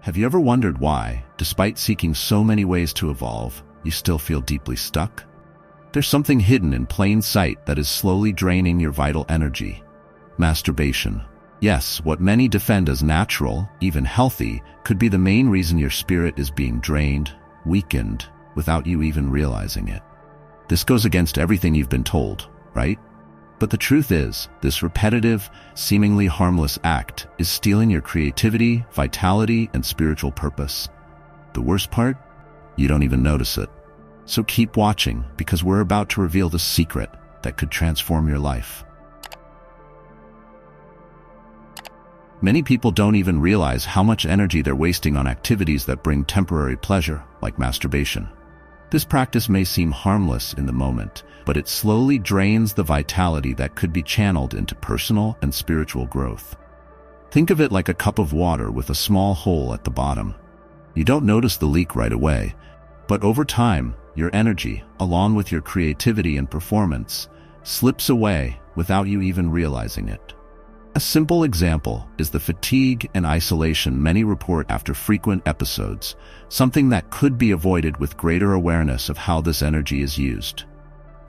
Have you ever wondered why, despite seeking so many ways to evolve, you still feel deeply stuck? There's something hidden in plain sight that is slowly draining your vital energy. Masturbation. Yes, what many defend as natural, even healthy, could be the main reason your spirit is being drained, weakened, without you even realizing it. This goes against everything you've been told, right? But the truth is, this repetitive, seemingly harmless act is stealing your creativity, vitality, and spiritual purpose. The worst part? You don't even notice it. So keep watching, because we're about to reveal the secret that could transform your life. Many people don't even realize how much energy they're wasting on activities that bring temporary pleasure, like masturbation. This practice may seem harmless in the moment, but it slowly drains the vitality that could be channeled into personal and spiritual growth. Think of it like a cup of water with a small hole at the bottom. You don't notice the leak right away, but over time, your energy, along with your creativity and performance, slips away without you even realizing it. A simple example is the fatigue and isolation many report after frequent episodes, something that could be avoided with greater awareness of how this energy is used.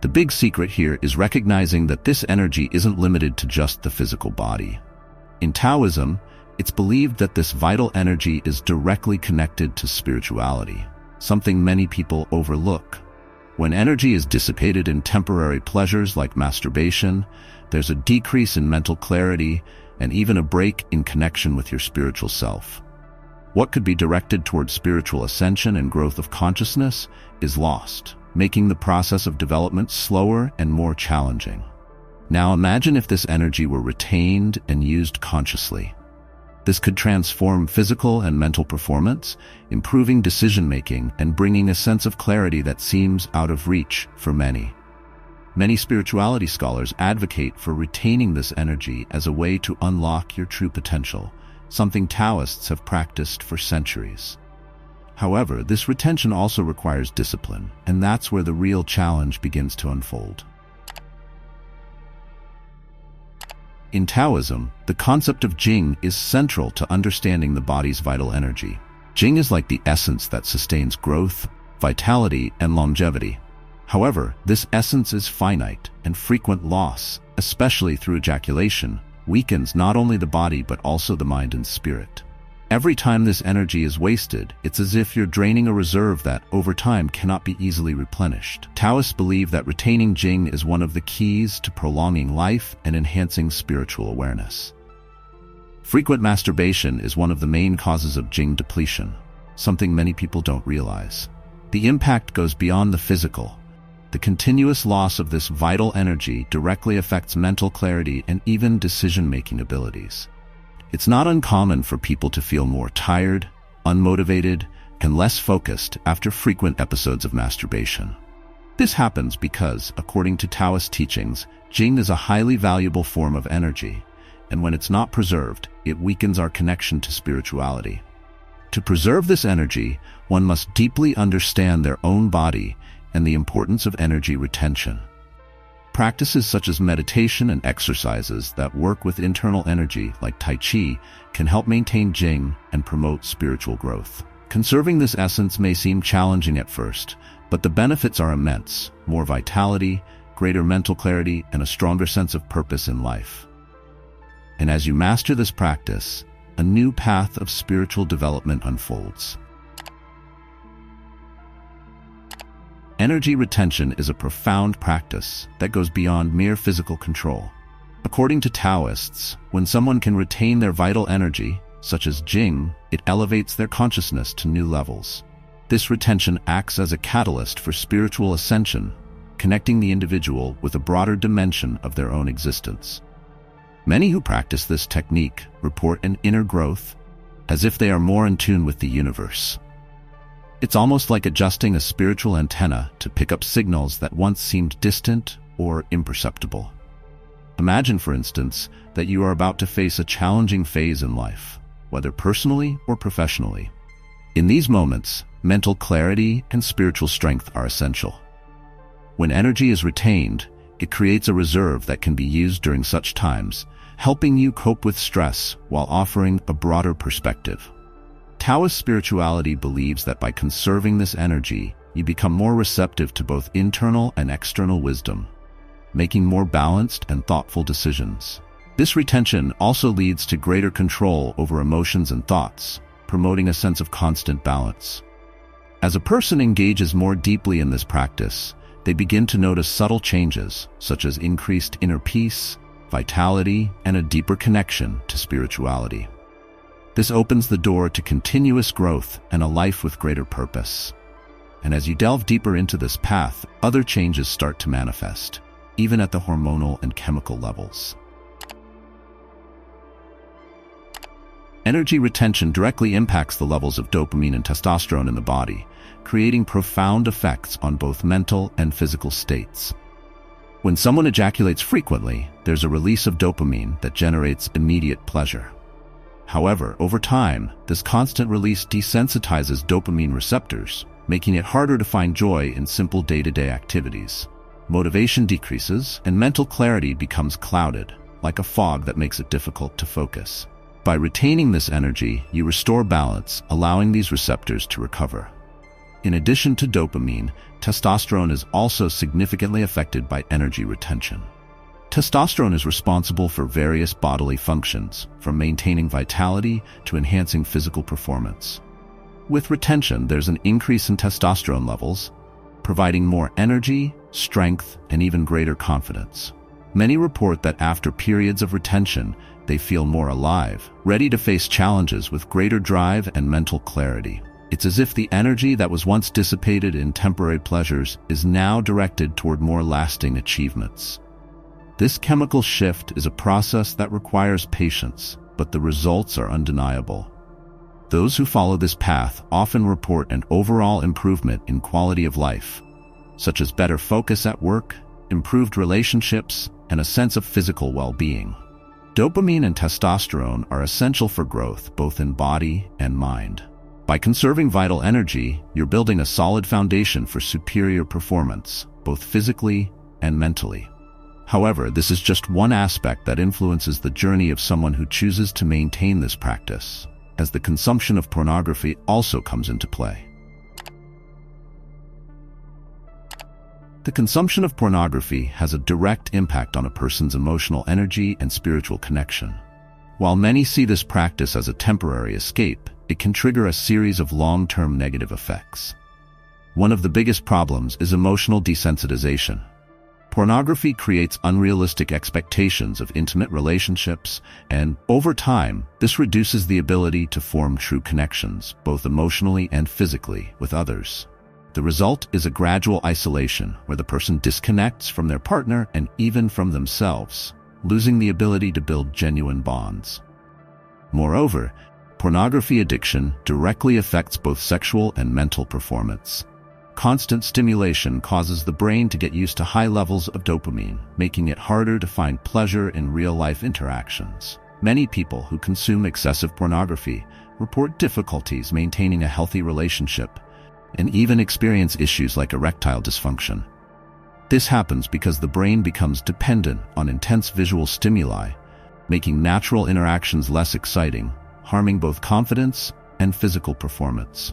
The big secret here is recognizing that this energy isn't limited to just the physical body. In Taoism, it's believed that this vital energy is directly connected to spirituality, something many people overlook. When energy is dissipated in temporary pleasures like masturbation, there's a decrease in mental clarity and even a break in connection with your spiritual self. What could be directed towards spiritual ascension and growth of consciousness is lost, making the process of development slower and more challenging. Now imagine if this energy were retained and used consciously. This could transform physical and mental performance, improving decision-making and bringing a sense of clarity that seems out of reach for many. Many spirituality scholars advocate for retaining this energy as a way to unlock your true potential, something Taoists have practiced for centuries. However, this retention also requires discipline, and that's where the real challenge begins to unfold. In Taoism, the concept of Jing is central to understanding the body's vital energy. Jing is like the essence that sustains growth, vitality, and longevity. However, this essence is finite, and frequent loss, especially through ejaculation, weakens not only the body but also the mind and spirit. Every time this energy is wasted, it's as if you're draining a reserve that, over time, cannot be easily replenished. Taoists believe that retaining Jing is one of the keys to prolonging life and enhancing spiritual awareness. Frequent masturbation is one of the main causes of Jing depletion, something many people don't realize. The impact goes beyond the physical. The continuous loss of this vital energy directly affects mental clarity and even decision-making abilities. It's not uncommon for people to feel more tired, unmotivated, and less focused after frequent episodes of masturbation. This happens because, according to Taoist teachings, Jing is a highly valuable form of energy, and when it's not preserved, it weakens our connection to spirituality. To preserve this energy, one must deeply understand their own body and the importance of energy retention. Practices such as meditation and exercises that work with internal energy, like Tai Chi, can help maintain Jing and promote spiritual growth. Conserving this essence may seem challenging at first, but the benefits are immense: more vitality, greater mental clarity, and a stronger sense of purpose in life. And as you master this practice, a new path of spiritual development unfolds. Energy retention is a profound practice that goes beyond mere physical control. According to Taoists, when someone can retain their vital energy, such as Jing, it elevates their consciousness to new levels. This retention acts as a catalyst for spiritual ascension, connecting the individual with a broader dimension of their own existence. Many who practice this technique report an inner growth, as if they are more in tune with the universe. It's almost like adjusting a spiritual antenna to pick up signals that once seemed distant or imperceptible. Imagine, for instance, that you are about to face a challenging phase in life, whether personally or professionally. In these moments, mental clarity and spiritual strength are essential. When energy is retained, it creates a reserve that can be used during such times, helping you cope with stress while offering a broader perspective. Taoist spirituality believes that by conserving this energy, you become more receptive to both internal and external wisdom, making more balanced and thoughtful decisions. This retention also leads to greater control over emotions and thoughts, promoting a sense of constant balance. As a person engages more deeply in this practice, they begin to notice subtle changes, such as increased inner peace, vitality, and a deeper connection to spirituality. This opens the door to continuous growth and a life with greater purpose. And as you delve deeper into this path, other changes start to manifest, even at the hormonal and chemical levels. Energy retention directly impacts the levels of dopamine and testosterone in the body, creating profound effects on both mental and physical states. When someone ejaculates frequently, there's a release of dopamine that generates immediate pleasure. However, over time, this constant release desensitizes dopamine receptors, making it harder to find joy in simple day-to-day activities. Motivation decreases, and mental clarity becomes clouded, like a fog that makes it difficult to focus. By retaining this energy, you restore balance, allowing these receptors to recover. In addition to dopamine, testosterone is also significantly affected by energy retention. Testosterone is responsible for various bodily functions, from maintaining vitality to enhancing physical performance. With retention, there's an increase in testosterone levels, providing more energy, strength, and even greater confidence. Many report that after periods of retention, they feel more alive, ready to face challenges with greater drive and mental clarity. It's as if the energy that was once dissipated in temporary pleasures is now directed toward more lasting achievements. This chemical shift is a process that requires patience, but the results are undeniable. Those who follow this path often report an overall improvement in quality of life, such as better focus at work, improved relationships, and a sense of physical well-being. Dopamine and testosterone are essential for growth both in body and mind. By conserving vital energy, you're building a solid foundation for superior performance, both physically and mentally. However, this is just one aspect that influences the journey of someone who chooses to maintain this practice, as the consumption of pornography also comes into play. The consumption of pornography has a direct impact on a person's emotional energy and spiritual connection. While many see this practice as a temporary escape, it can trigger a series of long-term negative effects. One of the biggest problems is emotional desensitization. Pornography creates unrealistic expectations of intimate relationships, and, over time, this reduces the ability to form true connections, both emotionally and physically, with others. The result is a gradual isolation where the person disconnects from their partner and even from themselves, losing the ability to build genuine bonds. Moreover, pornography addiction directly affects both sexual and mental performance. Constant stimulation causes the brain to get used to high levels of dopamine, making it harder to find pleasure in real-life interactions. Many people who consume excessive pornography report difficulties maintaining a healthy relationship and even experience issues like erectile dysfunction. This happens because the brain becomes dependent on intense visual stimuli, making natural interactions less exciting, harming both confidence and physical performance.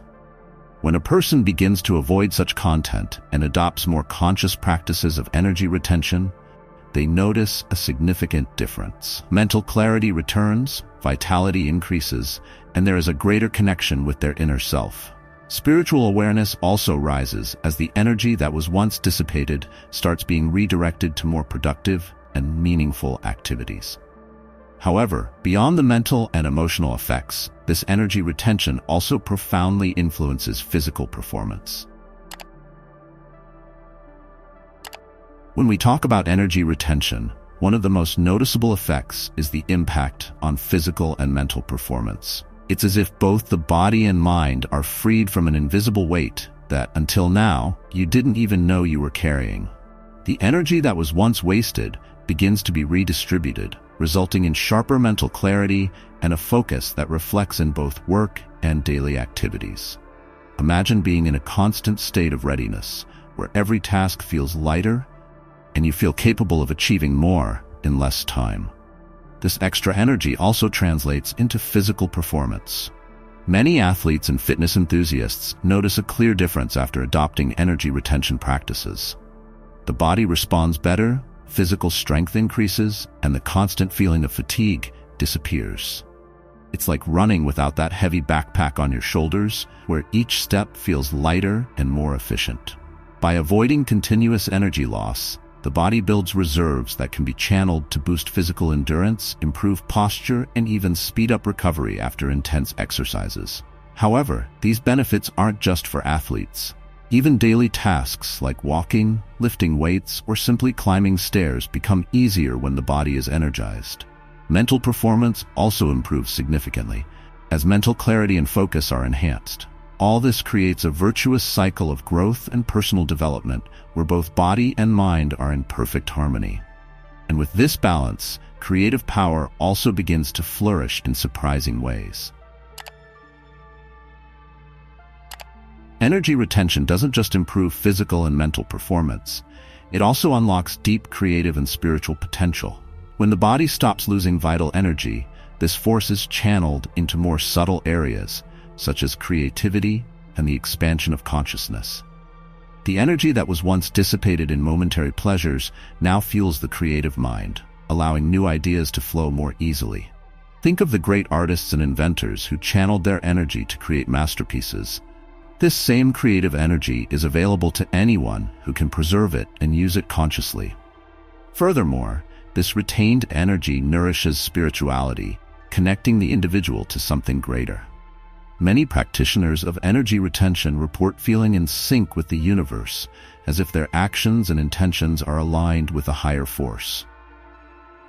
When a person begins to avoid such content and adopts more conscious practices of energy retention, they notice a significant difference. Mental clarity returns, vitality increases, and there is a greater connection with their inner self. Spiritual awareness also rises as the energy that was once dissipated starts being redirected to more productive and meaningful activities. However, beyond the mental and emotional effects, this energy retention also profoundly influences physical performance. When we talk about energy retention, one of the most noticeable effects is the impact on physical and mental performance. It's as if both the body and mind are freed from an invisible weight that, until now, you didn't even know you were carrying. The energy that was once wasted begins to be redistributed, resulting in sharper mental clarity and a focus that reflects in both work and daily activities. Imagine being in a constant state of readiness, where every task feels lighter and you feel capable of achieving more in less time. This extra energy also translates into physical performance. Many athletes and fitness enthusiasts notice a clear difference after adopting energy retention practices. The body responds better, physical strength increases, and the constant feeling of fatigue disappears. It's like running without that heavy backpack on your shoulders, where each step feels lighter and more efficient. By avoiding continuous energy loss, the body builds reserves that can be channeled to boost physical endurance, improve posture, and even speed up recovery after intense exercises. However, these benefits aren't just for athletes. Even daily tasks like walking, lifting weights, or simply climbing stairs become easier when the body is energized. Mental performance also improves significantly, as mental clarity and focus are enhanced. All this creates a virtuous cycle of growth and personal development where both body and mind are in perfect harmony. And with this balance, creative power also begins to flourish in surprising ways. Energy retention doesn't just improve physical and mental performance, it also unlocks deep creative and spiritual potential. When the body stops losing vital energy, this force is channeled into more subtle areas, such as creativity and the expansion of consciousness. The energy that was once dissipated in momentary pleasures now fuels the creative mind, allowing new ideas to flow more easily. Think of the great artists and inventors who channeled their energy to create masterpieces. This same creative energy is available to anyone who can preserve it and use it consciously. Furthermore, this retained energy nourishes spirituality, connecting the individual to something greater. Many practitioners of energy retention report feeling in sync with the universe, as if their actions and intentions are aligned with a higher force.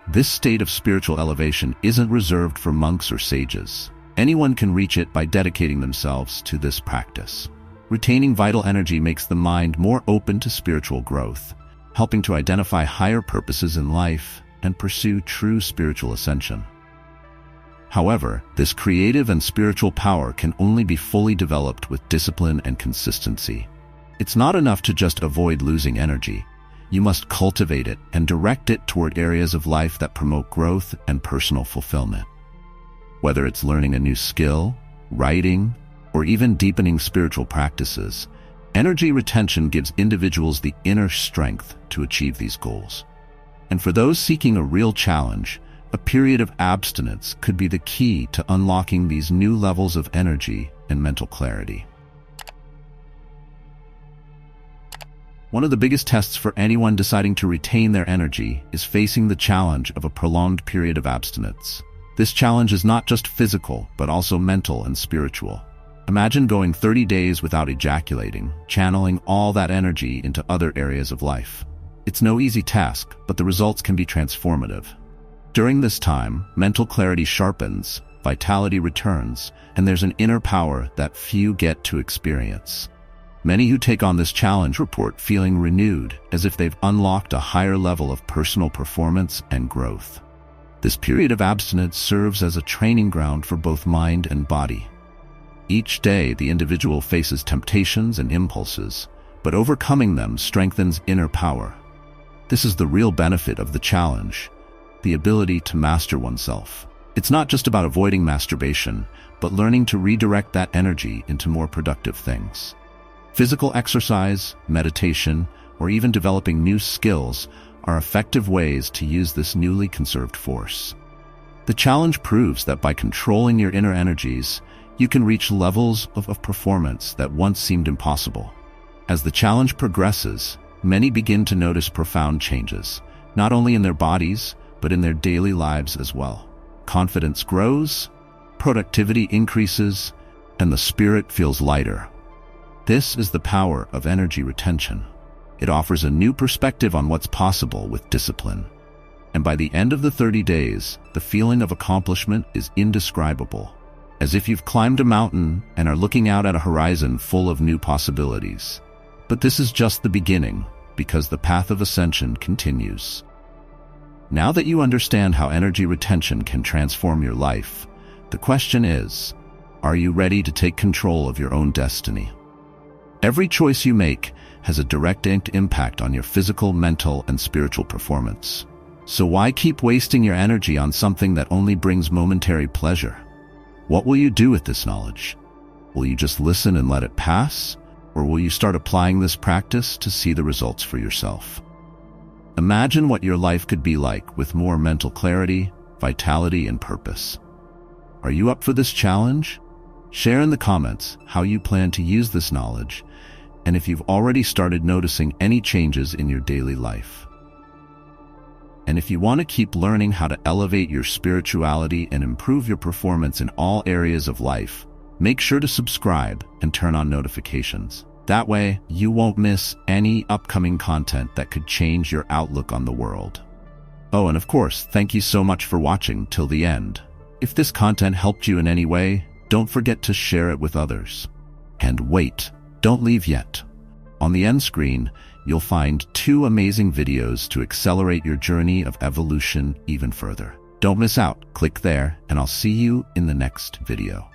This state of spiritual elevation isn't reserved for monks or sages. Anyone can reach it by dedicating themselves to this practice. Retaining vital energy makes the mind more open to spiritual growth, helping to identify higher purposes in life and pursue true spiritual ascension. However, this creative and spiritual power can only be fully developed with discipline and consistency. It's not enough to just avoid losing energy. You must cultivate it and direct it toward areas of life that promote growth and personal fulfillment. Whether it's learning a new skill, writing, or even deepening spiritual practices, energy retention gives individuals the inner strength to achieve these goals. And for those seeking a real challenge, a period of abstinence could be the key to unlocking these new levels of energy and mental clarity. One of the biggest tests for anyone deciding to retain their energy is facing the challenge of a prolonged period of abstinence. This challenge is not just physical, but also mental and spiritual. Imagine going 30 days without ejaculating, channeling all that energy into other areas of life. It's no easy task, but the results can be transformative. During this time, mental clarity sharpens, vitality returns, and there's an inner power that few get to experience. Many who take on this challenge report feeling renewed, as if they've unlocked a higher level of personal performance and growth. This period of abstinence serves as a training ground for both mind and body. Each day, the individual faces temptations and impulses, but overcoming them strengthens inner power. This is the real benefit of the challenge, the ability to master oneself. It's not just about avoiding masturbation, but learning to redirect that energy into more productive things. Physical exercise, meditation, or even developing new skills are effective ways to use this newly conserved force. The challenge proves that by controlling your inner energies, you can reach levels of performance that once seemed impossible. As the challenge progresses, many begin to notice profound changes, not only in their bodies, but in their daily lives as well. Confidence grows, productivity increases, and the spirit feels lighter. This is the power of energy retention. It offers a new perspective on what's possible with discipline. And by the end of the 30 days, the feeling of accomplishment is indescribable, as if you've climbed a mountain and are looking out at a horizon full of new possibilities. But this is just the beginning, because the path of ascension continues. Now that you understand how energy retention can transform your life, the question is, are you ready to take control of your own destiny? Every choice you make has a direct impact on your physical, mental, and spiritual performance. So why keep wasting your energy on something that only brings momentary pleasure? What will you do with this knowledge? Will you just listen and let it pass? Or will you start applying this practice to see the results for yourself? Imagine what your life could be like with more mental clarity, vitality, and purpose. Are you up for this challenge? Share in the comments how you plan to use this knowledge and if you've already started noticing any changes in your daily life. And if you want to keep learning how to elevate your spirituality and improve your performance in all areas of life, make sure to subscribe and turn on notifications. That way, you won't miss any upcoming content that could change your outlook on the world. Oh, and of course, thank you so much for watching till the end. If this content helped you in any way, don't forget to share it with others. And wait, don't leave yet. On the end screen, you'll find 2 amazing videos to accelerate your journey of evolution even further. Don't miss out. Click there, and I'll see you in the next video.